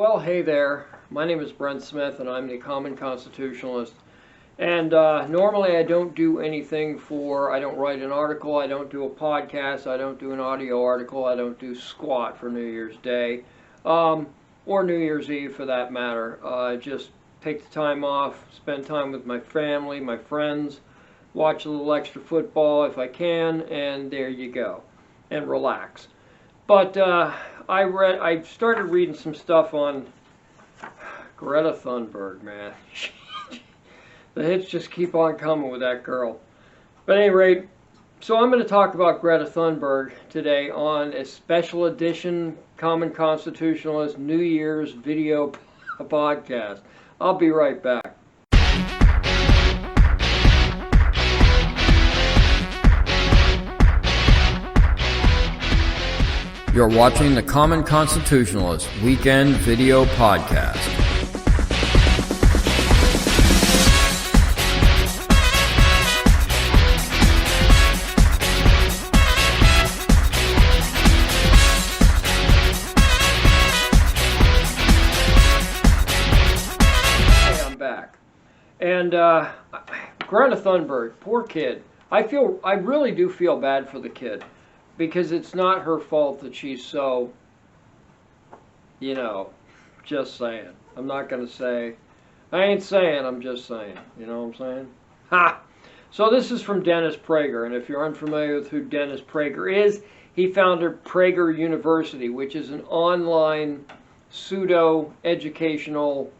Well, hey there. My name is Brent Smith, and I'm the Common Constitutionalist. And normally I don't do anything I don't write an article, I don't do a podcast, I don't do an audio article, I don't do squat for New Year's Day, or New Year's Eve for that matter. Just take the time off, spend time with my family, my friends, watch a little extra football if I can, and there you go. And relax. But I started reading some stuff on Greta Thunberg, man. The hits just keep on coming with that girl. But at any rate, so I'm going to talk about Greta Thunberg today on a special edition Common Constitutionalist New Year's video podcast. I'll be right back. You're watching the Common Constitutionalist Weekend Video Podcast. Hey, I'm back. And Greta Thunberg, poor kid. I really do feel bad for the kid. Because it's not her fault that she's so, just saying. I'm not going to say, I ain't saying, I'm just saying. You know what I'm saying? Ha! So this is from Dennis Prager, and if you're unfamiliar with who Dennis Prager is, he founded Prager University, which is an online pseudo-educational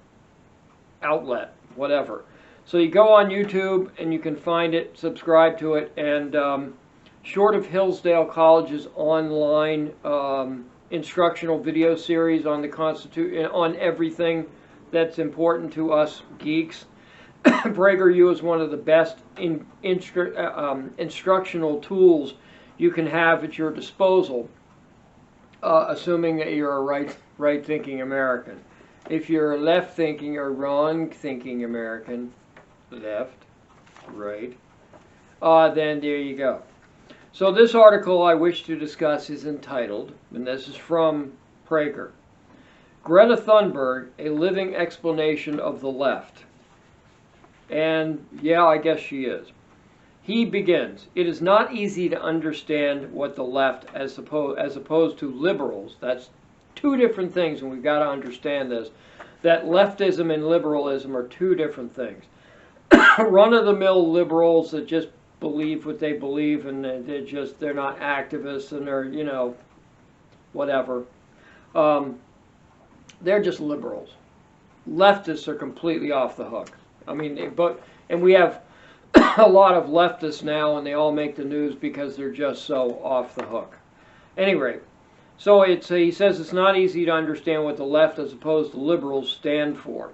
outlet, whatever. So you go on YouTube and you can find it, subscribe to it, and short of Hillsdale College's online instructional video series on the Constitution, on everything that's important to us geeks, PragerU is one of the best instructional tools you can have at your disposal, assuming that you're a right-thinking American. If you're a left-thinking or wrong-thinking American, left, right, then there you go. So this article I wish to discuss is entitled, and this is from Prager, Greta Thunberg, a living explanation of the left. And yeah, I guess she is. He begins, it is not easy to understand what the left, as opposed to liberals, that's two different things, and we've got to understand this, that leftism and liberalism are two different things. Run-of-the-mill liberals that just believe what they believe, and they're not activists, and they're whatever. They're just liberals. Leftists are completely off the hook. I mean, and we have a lot of leftists now, and they all make the news because they're just so off the hook. Anyway, so he says it's not easy to understand what the left as opposed to liberals stand for.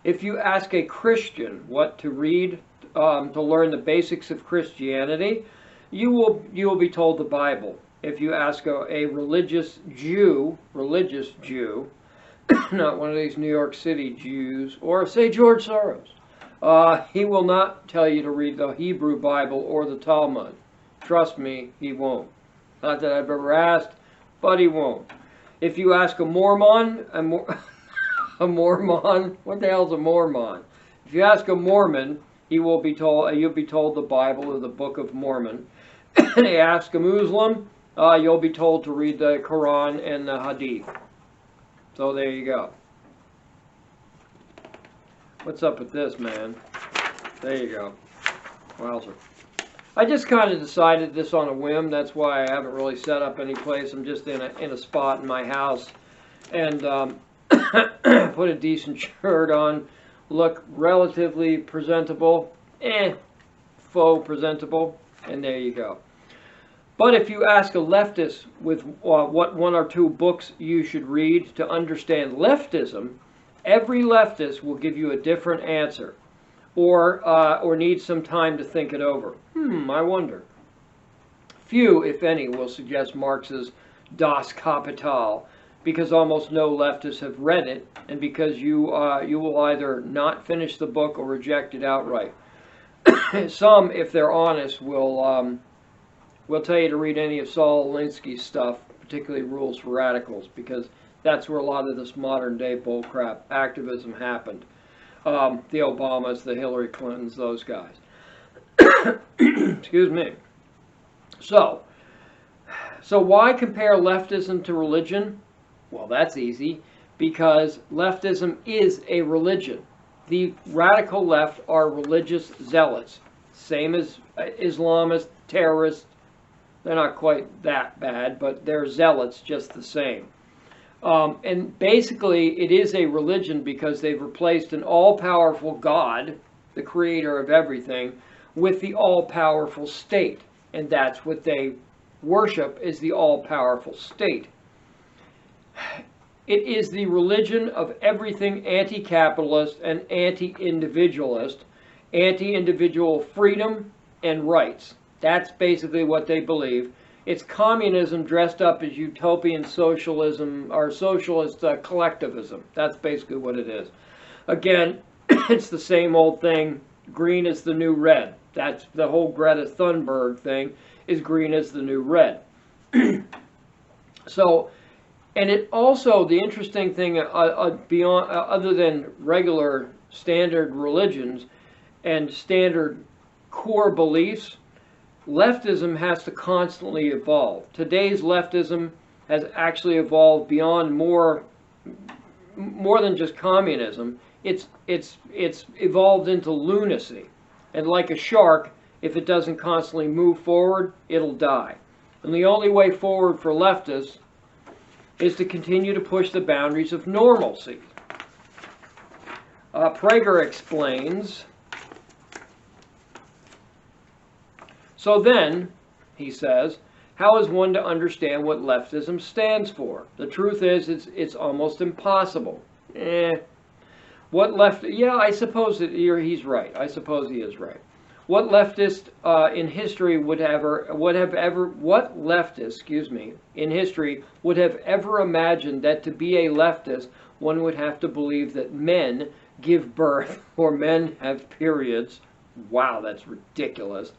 If you ask a Christian what to read to learn the basics of Christianity, you will be told the Bible. If you ask a religious Jew, not one of these New York City Jews, or say George Soros, he will not tell you to read the Hebrew Bible or the Talmud. Trust me, he won't. Not that I've ever asked, but he won't. If you ask a Mormon, a Mormon, what the hell's a Mormon? If you ask a Mormon, you'll be told the Bible or the Book of Mormon. And you ask a Muslim, you'll be told to read the Quran and the Hadith. So there you go. What's up with this, man? There you go. Wowzer. I just kind of decided this on a whim. That's why I haven't really set up any place. I'm just in a spot in my house, and put a decent shirt on. Look relatively presentable, faux presentable, and there you go. But if you ask a leftist with what one or two books you should read to understand leftism, every leftist will give you a different answer, or need some time to think it over. I wonder. Few, if any, will suggest Marx's Das Kapital, because almost no leftists have read it, and because you will either not finish the book or reject it outright. Some, if they're honest, will tell you to read any of Saul Alinsky's stuff, particularly Rules for Radicals, because That's where a lot of this modern day bullcrap activism happened. The Obamas, the Hillary Clintons, those guys. Excuse me. So why compare leftism to religion? Well, that's easy, because leftism is a religion. The radical left are religious zealots, same as Islamists, terrorists. They're not quite that bad, but they're zealots just the same. And basically, it is a religion because they've replaced an all-powerful God, the creator of everything, with the all-powerful state. And that's what they worship, is the all-powerful state. It is the religion of everything anti-capitalist and anti-individualist, anti-individual freedom and rights. That's basically what they believe. It's communism dressed up as utopian socialism, or socialist collectivism. That's basically what it is. Again, it's the same old thing. Green is the new red. That's the whole Greta Thunberg thing, is green is the new red. So, and it also, the interesting thing, beyond, other than regular standard religions and standard core beliefs, leftism has to constantly evolve. Today's leftism has actually evolved beyond more than just communism. It's evolved into lunacy. And like a shark, if it doesn't constantly move forward, it'll die. And the only way forward for leftists is to continue to push the boundaries of normalcy. Prager explains, so then, he says, how is one to understand what leftism stands for? The truth is, it's almost impossible. What left? Yeah, I suppose he's right. I suppose he is right. What leftist in history would have ever imagined that to be a leftist, one would have to believe that men give birth or men have periods. Wow, that's ridiculous.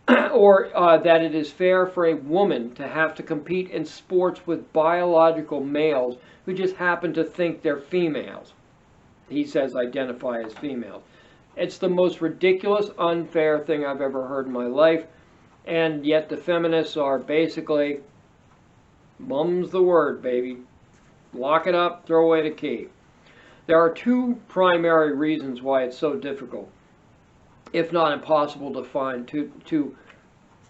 Or that it is fair for a woman to have to compete in sports with biological males who just happen to think they're females. He says identify as females. It's the most ridiculous, unfair thing I've ever heard in my life, and yet the feminists are basically, mum's the word, baby. Lock it up, throw away the key. There are two primary reasons why it's so difficult, if not impossible to find, to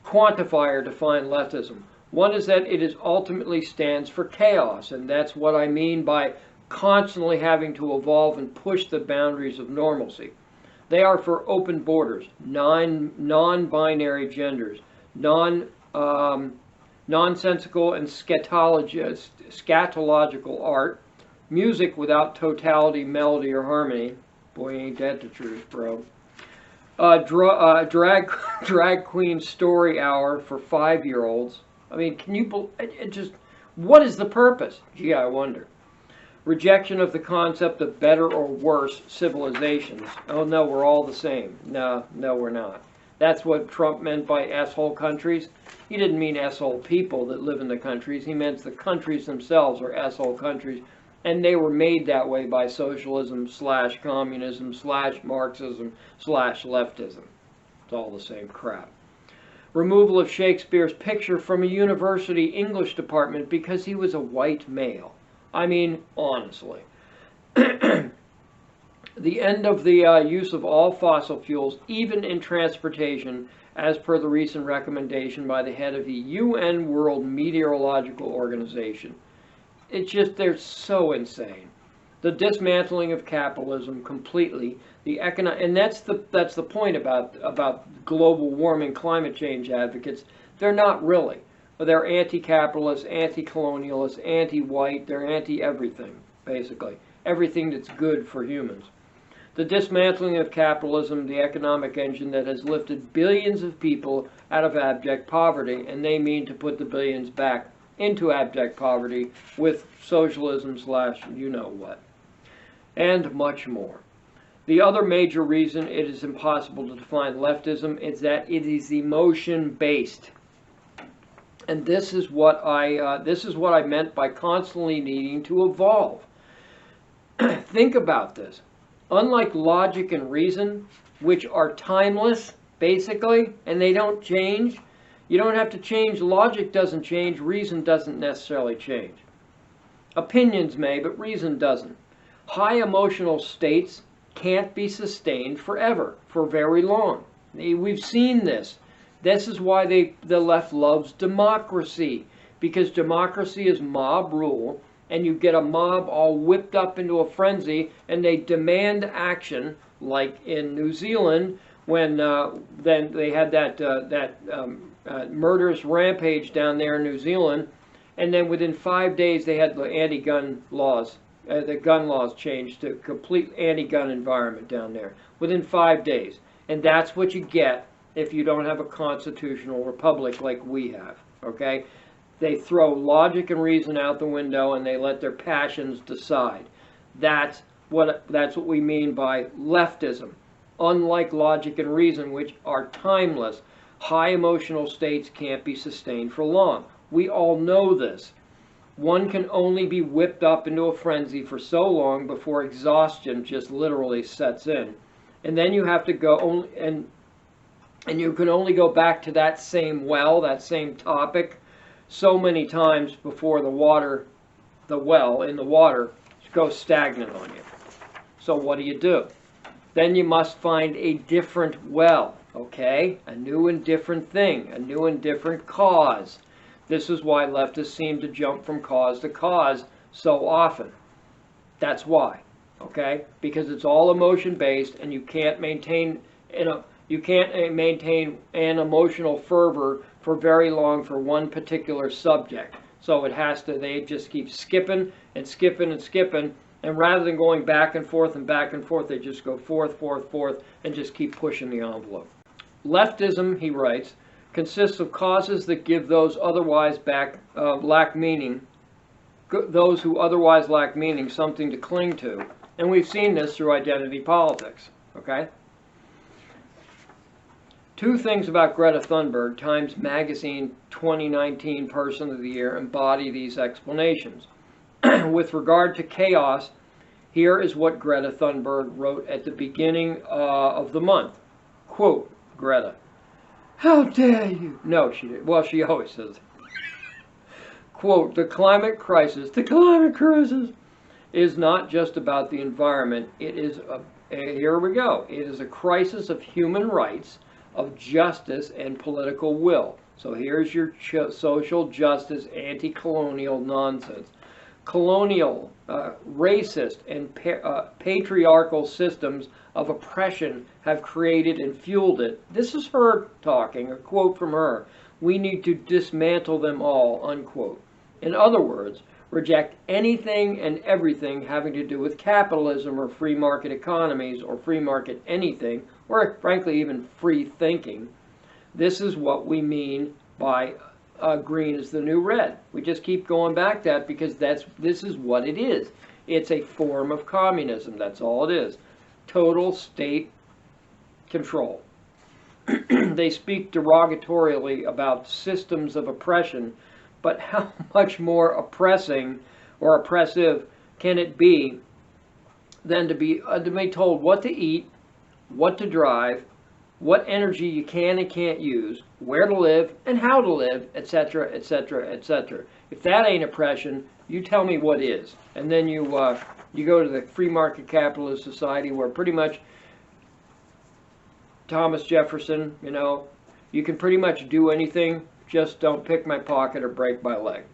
quantify or define leftism. One is that it ultimately stands for chaos, and that's what I mean by constantly having to evolve and push the boundaries of normalcy. They are for open borders, non-binary genders, nonsensical and scatological art, music without totality, melody, or harmony. Boy, ain't that the truth, bro. Drag queen story hour for 5-year-olds. I mean, can you just, what is the purpose? Gee, I wonder. Rejection of the concept of better or worse civilizations. Oh no, we're all the same. No, we're not. That's what Trump meant by asshole countries. He didn't mean asshole people that live in the countries. He meant the countries themselves are asshole countries. And they were made that way by socialism / communism / Marxism / leftism. It's all the same crap. Removal of Shakespeare's picture from a university English department because he was a white male. I mean, honestly. The end of the use of all fossil fuels, even in transportation, as per the recent recommendation by the head of the UN World Meteorological Organization. It's just, they're so insane. The dismantling of capitalism completely, and that's the point about global warming, climate change advocates. They're not really. They're anti-capitalist, anti-colonialist, anti-white. They're anti-everything, basically. Everything that's good for humans. The dismantling of capitalism, the economic engine that has lifted billions of people out of abject poverty, and they mean to put the billions back into abject poverty with socialism / you know what, and much more. The other major reason it is impossible to define leftism is that it is emotion-based. And this is what I meant by constantly needing to evolve. Think about this. Unlike logic and reason, which are timeless, basically, and they don't change, you don't have to change. Logic doesn't change. Reason doesn't necessarily change. Opinions may, but reason doesn't. High emotional states can't be sustained forever, for very long. We've seen this. This is why the left loves democracy, because democracy is mob rule, and you get a mob all whipped up into a frenzy, and they demand action, like in New Zealand, when then they had that murderous rampage down there in New Zealand, and then within 5 days they had the anti-gun laws. The gun laws changed to complete anti-gun environment down there within 5 days. And that's what you get if you don't have a constitutional republic like we have, okay? They throw logic and reason out the window and they let their passions decide. That's what we mean by leftism. Unlike logic and reason, which are timeless, high emotional states can't be sustained for long. We all know this. One can only be whipped up into a frenzy for so long before exhaustion just literally sets in. And then you have to go, and you can only go back to that same well, that same topic, so many times before the well in the water goes stagnant on you. So what do? Then you must find a different well, okay? A new and different thing, a new and different cause. This is why leftists seem to jump from cause to cause so often. That's why, okay? Because it's all emotion-based, and you can't maintain an emotional fervor for very long for one particular subject. So they just keep skipping and skipping and skipping, and rather than going back and forth, they just go forth, and just keep pushing the envelope. Leftism, he writes, consists of causes that give those who otherwise lack meaning, something to cling to. And we've seen this through identity politics, okay? Two things about Greta Thunberg, Times Magazine 2019 Person of the Year, embody these explanations. With regard to chaos, here is what Greta Thunberg wrote at the beginning of the month. Quote, Greta, "How dare you?" No, she didn't. Well, she always says. Quote, the climate crisis is not just about the environment. It is, here we go, it is a crisis of human rights, of justice, and political will. So here's your social justice, anti-colonial nonsense. Colonial, racist, and patriarchal systems of oppression have created and fueled it. This is her talking, a quote from her. We need to dismantle them all, unquote. In other words, reject anything and everything having to do with capitalism or free market economies or free market anything, or frankly even free thinking. This is what we mean by green is the new red. We just keep going back to that because this is what it is. It's a form of communism. That's all it is. Total state control. They speak derogatorily about systems of oppression, but how much more oppressing or oppressive can it be than to be told what to eat, what to drive, what energy you can and can't use, where to live, and how to live, etc., etc., etc. If that ain't oppression, you tell me what is. And then you go to the free market capitalist society where pretty much Thomas Jefferson, you can pretty much do anything, just don't pick my pocket or break my leg.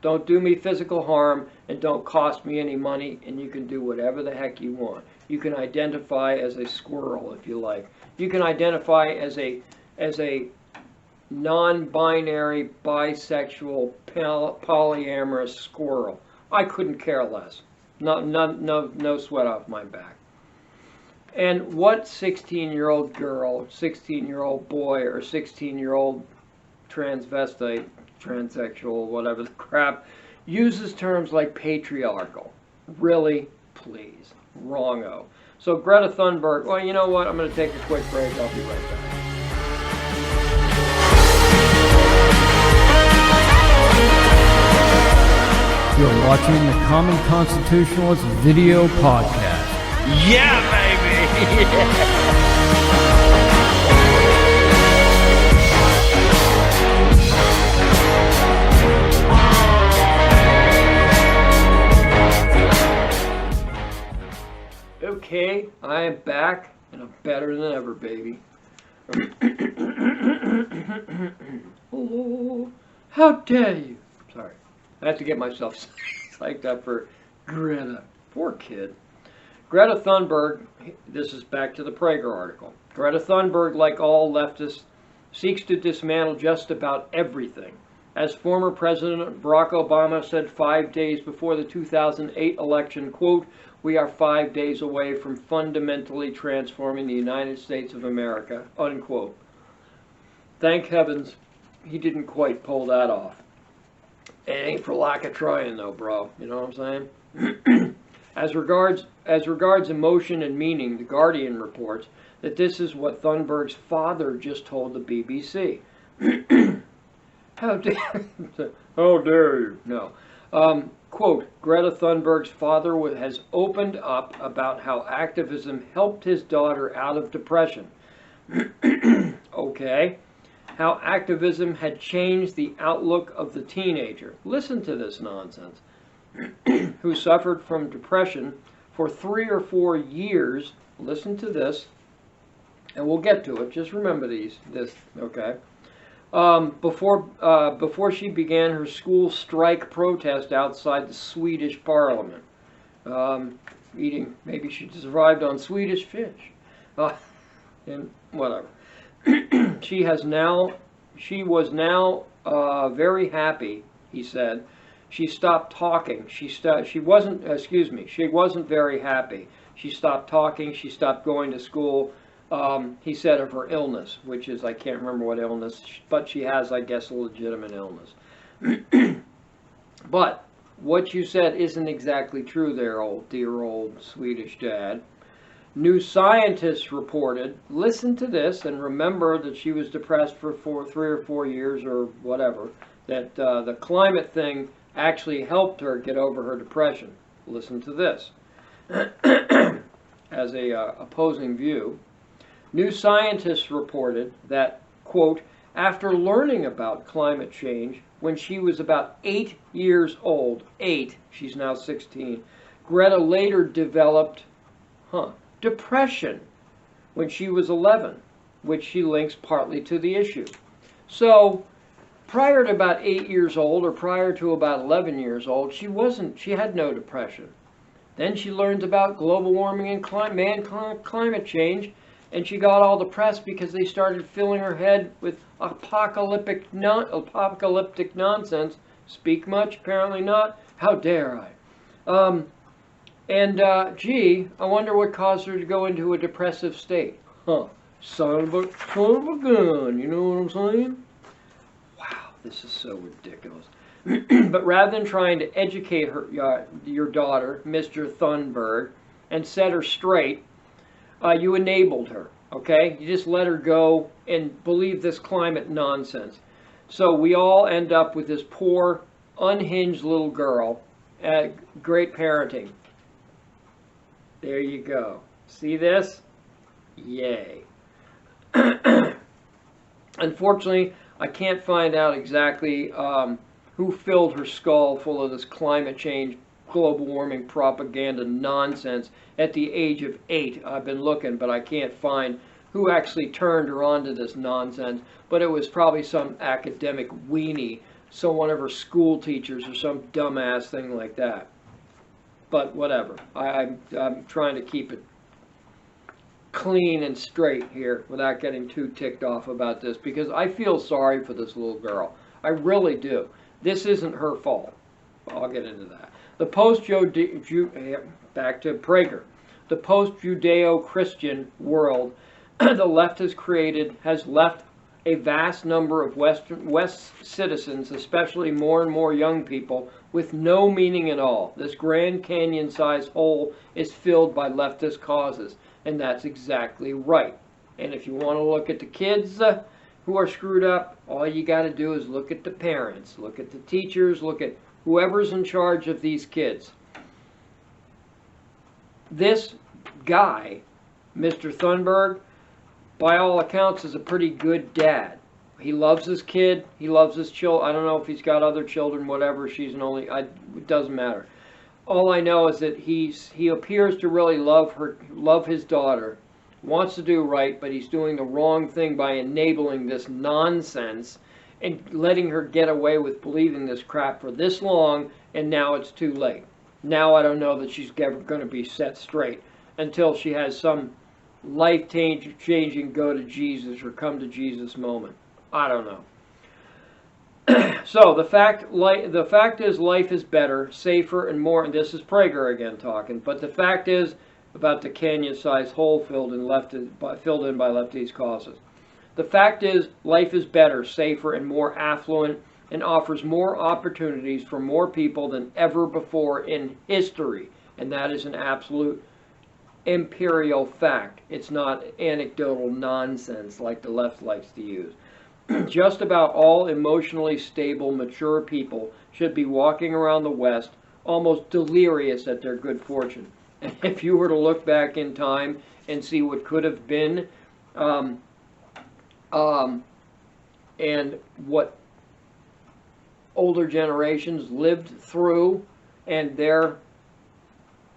Don't do me physical harm and don't cost me any money, and you can do whatever the heck you want. You can identify as a squirrel if you like. You can identify as a non-binary, bisexual, polyamorous squirrel. I couldn't care less. No sweat off my back. And what 16-year-old girl, 16-year-old boy, or 16-year-old transvestite, transsexual, whatever the crap, uses terms like patriarchal? Really? Please. Wrong-o. So Greta Thunberg, well, you know what? I'm going to take a quick break. I'll be right back. You're watching the Common Constitutionalist Video Podcast. Yeah, baby! Okay, I am back, and I'm better than ever, baby. Oh, how dare you? Sorry, I have to get myself psyched up for Greta. Poor kid. Greta Thunberg, this is back to the Prager article. Greta Thunberg, like all leftists, seeks to dismantle just about everything. As former President Barack Obama said 5 days before the 2008 election, quote, "We are 5 days away from fundamentally transforming the United States of America," unquote. Thank heavens he didn't quite pull that off. It ain't for lack of trying though, bro. You know what I'm saying? As regards emotion and meaning, The Guardian reports that this is what Thunberg's father just told the BBC. How dare you? No. Quote, Greta Thunberg's father has opened up about how activism helped his daughter out of depression. Okay. How activism had changed the outlook of the teenager. Listen to this nonsense. Who suffered from depression for 3 or 4 years. Listen to this, and we'll get to it. Just remember this, okay? Before she began her school strike protest outside the Swedish parliament. Maybe she survived on Swedish fish. And whatever. She was now very happy, he said. She stopped talking. She wasn't very happy. She stopped talking. She stopped going to school. He said of her illness, which is, I can't remember what illness, but she has, I guess, a legitimate illness. But what you said isn't exactly true there, dear old Swedish dad. New Scientist reported, listen to this and remember that she was depressed for 3 or 4 years or whatever, that the climate thing actually helped her get over her depression. Listen to this. As a opposing view, New Scientist reported that, quote, after learning about climate change when she was about 8 years old, she's now 16, Greta later developed, depression when she was 11, which she links partly to the issue. So, prior to about 8 years old, or prior to about 11 years old, she had no depression. Then she learned about global warming and climate change, and she got all depressed because they started filling her head with apocalyptic nonsense. Speak much? Apparently not. How dare I? Gee, I wonder what caused her to go into a depressive state. Son of a gun, you know what I'm saying? Wow, this is so ridiculous. But rather than trying to educate your daughter, Mr. Thunberg, and set her straight, you enabled her, okay? You just let her go and believe this climate nonsense. So we all end up with this poor, unhinged little girl. Great parenting. There you go. See this? Yay. Unfortunately, I can't find out exactly who filled her skull full of this climate change, global warming propaganda nonsense at the age of 8. I've been looking, but I can't find who actually turned her onto this nonsense. But it was probably some academic weenie, one of her school teachers or some dumbass thing like that. But whatever. I'm trying to keep it clean and straight here without getting too ticked off about this, because I feel sorry for this little girl. I really do. This isn't her fault. I'll get into that. Back to Prager. The post-Judeo-Christian world the left has left a vast number of West citizens, especially more and more young people, with no meaning at all. This Grand Canyon-sized hole is filled by leftist causes, and that's exactly right. And if you want to look at the kids, who are screwed up, all you got to do is look at the parents, look at the teachers, look at whoever's in charge of these kids. This guy, Mr. Thunberg, by all accounts, is a pretty good dad. He loves his kid. He loves his children. I don't know if he's got other children, whatever. She's an only. It doesn't matter. All I know is that he appears to really love his daughter, wants to do right, but he's doing the wrong thing by enabling this nonsense and letting her get away with believing this crap for this long, and now it's too late. Now I don't know that she's ever going to be set straight until she has some life-changing go to Jesus or come to Jesus moment. I don't know. So the fact is life is better, safer, and more, and this is Prager again talking, but the fact is about the canyon-sized hole filled in by leftist causes. The fact is life is better, safer, and more affluent, and offers more opportunities for more people than ever before in history, and that is an absolute imperial fact. It's not anecdotal nonsense like the left likes to use. Just about all emotionally stable, mature people should be walking around the West almost delirious at their good fortune. And if you were to look back in time and see what could have been, and what older generations lived through and their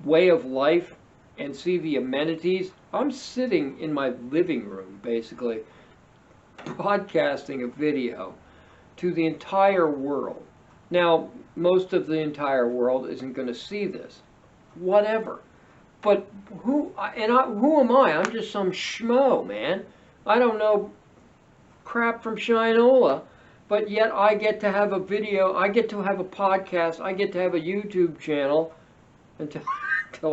way of life, and see the amenities. I'm sitting in my living room, basically, broadcasting a video to the entire world. Now, most of the entire world isn't going to see this. Whatever. But who am I? I'm just some schmo, man. I don't know crap from Shinola, but yet I get to have a video, I get to have a podcast, I get to have a YouTube channel until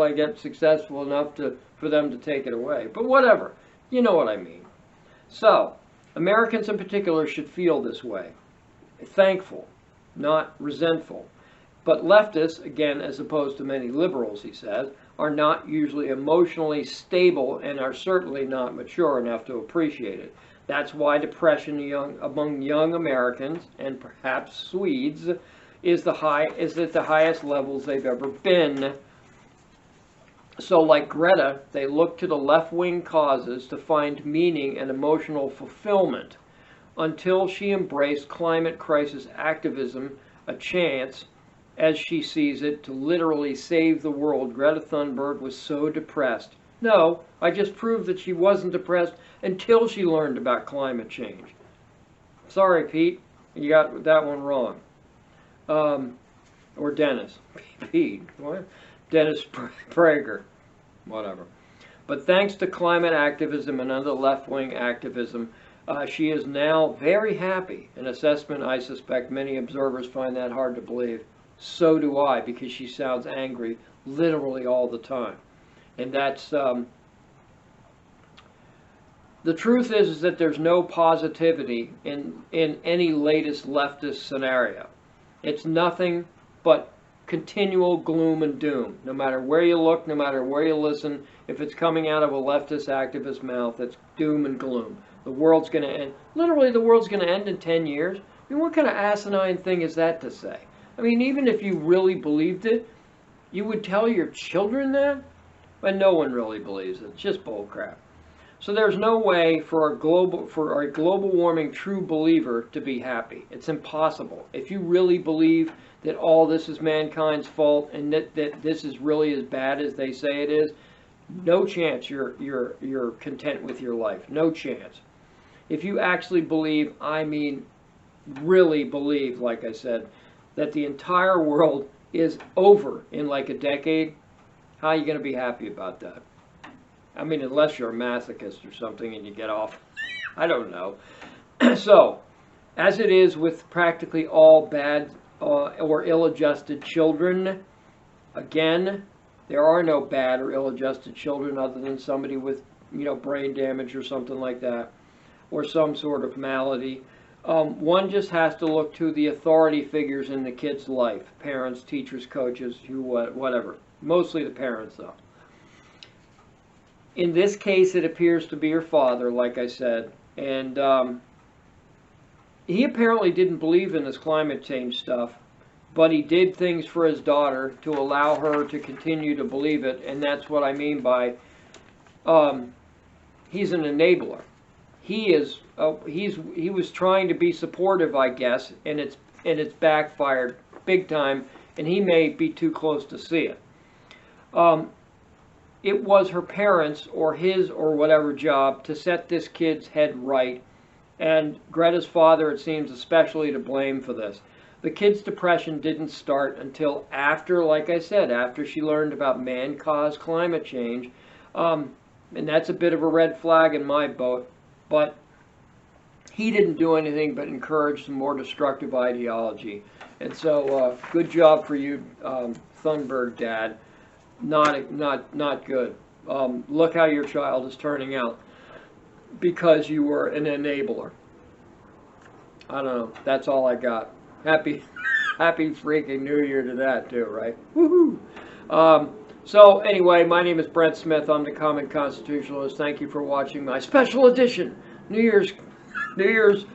I get successful enough for them to take it away. But whatever. You know what I mean. So, Americans in particular should feel this way. Thankful, not resentful. But leftists, again, as opposed to many liberals, he says, are not usually emotionally stable and are certainly not mature enough to appreciate it. That's why depression among young Americans, and perhaps Swedes, is at the highest levels they've ever been. So like Greta, they look to the left-wing causes to find meaning and emotional fulfillment. Until she embraced climate crisis activism, a chance, as she sees it, to literally save the world, Greta Thunberg was so depressed. No, I just proved that she wasn't depressed until she learned about climate change. Sorry, Pete, you got that one wrong. Or Dennis. Pete, what? Dennis Prager, whatever. But thanks to climate activism and other left-wing activism, she is now very happy. An assessment I suspect many observers find that hard to believe. So do I, because she sounds angry literally all the time. And that's, the truth is that there's no positivity in any latest leftist scenario. It's nothing but continual gloom and doom. No matter where you look, no matter where you listen, if it's coming out of a leftist activist's mouth, it's doom and gloom. The world's going to end. Literally, the world's going to end in 10 years. I mean, what kind of asinine thing is that to say? I mean, even if you really believed it, you would tell your children that? But no one really believes it. It's just bullcrap. So there's no way for a global warming true believer to be happy. It's impossible. If you really believe that all this is mankind's fault and that this is really as bad as they say it is, no chance you're content with your life. No chance. If you actually believe, I mean really believe, like I said, that the entire world is over in like a decade, how are you going to be happy about that? I mean, unless you're a masochist or something and you get off. I don't know. So, as it is with practically all bad or ill-adjusted children, again, there are no bad or ill-adjusted children other than somebody with, brain damage or something like that, or some sort of malady. One just has to look to the authority figures in the kid's life. Parents, teachers, coaches, whatever. Mostly the parents, though. In this case, it appears to be her father, like I said. And he apparently didn't believe in this climate change stuff, but he did things for his daughter to allow her to continue to believe it, and that's what I mean by he's an enabler. He is he was trying to be supportive, I guess, and it's backfired big time, and he may be too close to see it. It was her parents or his or whatever job to set this kid's head right, and Greta's father, it seems, especially to blame for this. The kid's depression didn't start until after, like I said, after she learned about man-caused climate change, and that's a bit of a red flag in my book, but he didn't do anything but encourage some more destructive ideology. And so, good job for you, Thunberg Dad. Not good. Look how your child is turning out because you were an enabler. I don't know. That's all I got. Happy freaking New Year to that too, right? Woohoo! So anyway, my name is Brent Smith. I'm the Common Constitutionalist. Thank you for watching my special edition New Year's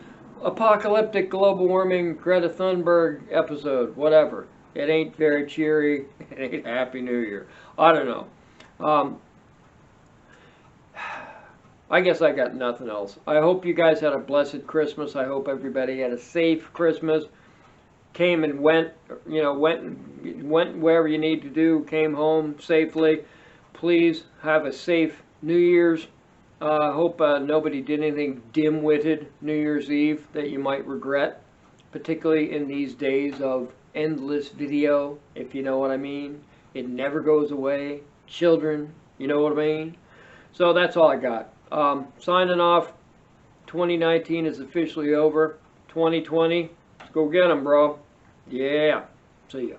apocalyptic global warming Greta Thunberg episode. Whatever. It ain't very cheery. It ain't Happy New Year. I don't know. I guess I got nothing else. I hope you guys had a blessed Christmas. I hope everybody had a safe Christmas. Came and went, you know, went wherever you need to do. Came home safely. Please have a safe New Year's. Hope nobody did anything dim-witted New Year's Eve that you might regret, particularly in these days of endless video, if you know what I mean. It never goes away. Children, you know what I mean. So that's all I got. Signing off. 2019 is officially over. 2020, let's go get 'em, bro. Yeah. See ya.